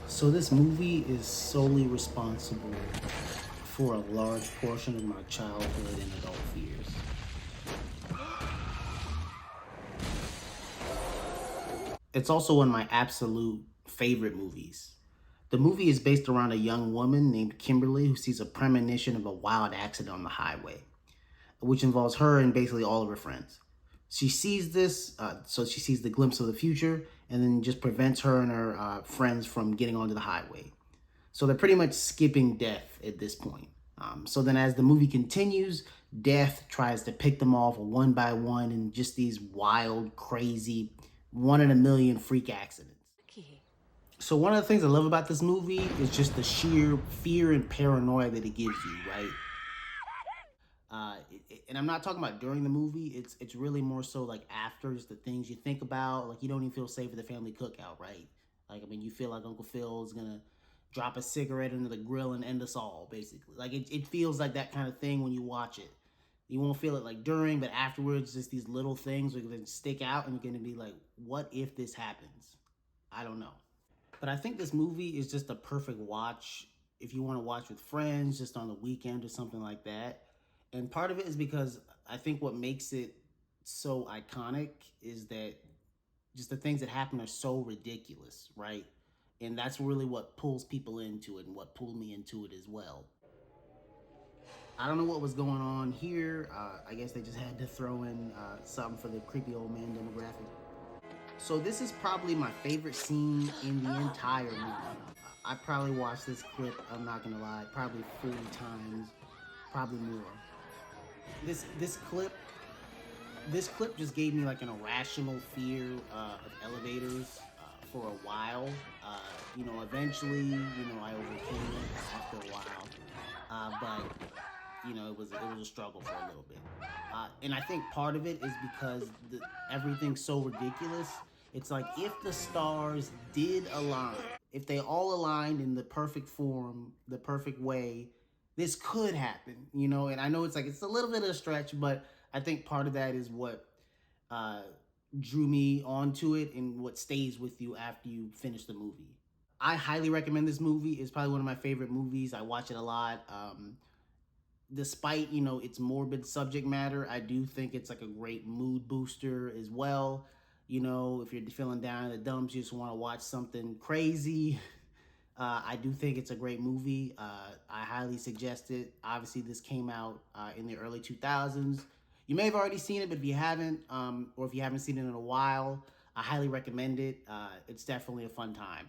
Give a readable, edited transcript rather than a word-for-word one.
So this movie is solely responsible for a large portion of my childhood and adult fears. It's also one of my absolute favorite movies. The movie is based around a young woman named Kimberly who sees a premonition of a wild accident on the highway, which involves her and basically all of her friends. She sees this, so she sees the glimpse of the future, and then just prevents her and her friends from getting onto the highway. So they're pretty much skipping death at this point. So then as the movie continues, death tries to pick them off one by one in just these wild, crazy, one in a million freak accidents. So one of the things I love about this movie is just the sheer fear and paranoia that it gives you, right? And I'm not talking about during the movie. It's really more so like after, just the things you think about. Like you don't even feel safe at the family cookout, right? Like I mean, you feel like Uncle Phil is gonna drop a cigarette into the grill and end us all, basically. Like it feels like that kind of thing when you watch it. You won't feel it like during, but afterwards, just these little things are gonna stick out, and you're gonna be like, "What if this happens?" I don't know. But I think this movie is just a perfect watch if you want to watch with friends, just on the weekend or something like that. And part of it is because I think what makes it so iconic is that just the things that happen are so ridiculous, right? And that's really what pulls people into it and what pulled me into it as well. I don't know what was going on here. I guess they just had to throw in something for the creepy old man demographic. So this is probably my favorite scene in the entire movie. I probably watched this clip, I'm not gonna lie, probably 40 times, probably more. This this clip this clip just gave me like an irrational fear of elevators for a while. Eventually, I overcame it after a while. But it was a struggle for a little bit. And I think part of it is because everything's so ridiculous. It's like if the stars did align, if they all aligned in the perfect form, the perfect way, this could happen. And I know it's a little bit of a stretch, but I think part of that is what uh, drew me onto it and what stays with you after you finish the movie. I highly recommend this movie. It's probably one of my favorite movies. I watch it a lot. Despite its morbid subject matter, I do think it's like a great mood booster as well. If you're feeling down in the dumps, you just want to watch something crazy. I do think it's a great movie. I highly suggest it. Obviously, this came out in the early 2000s. You may have already seen it, but if you haven't, or if you haven't seen it in a while, I highly recommend it. It's definitely a fun time.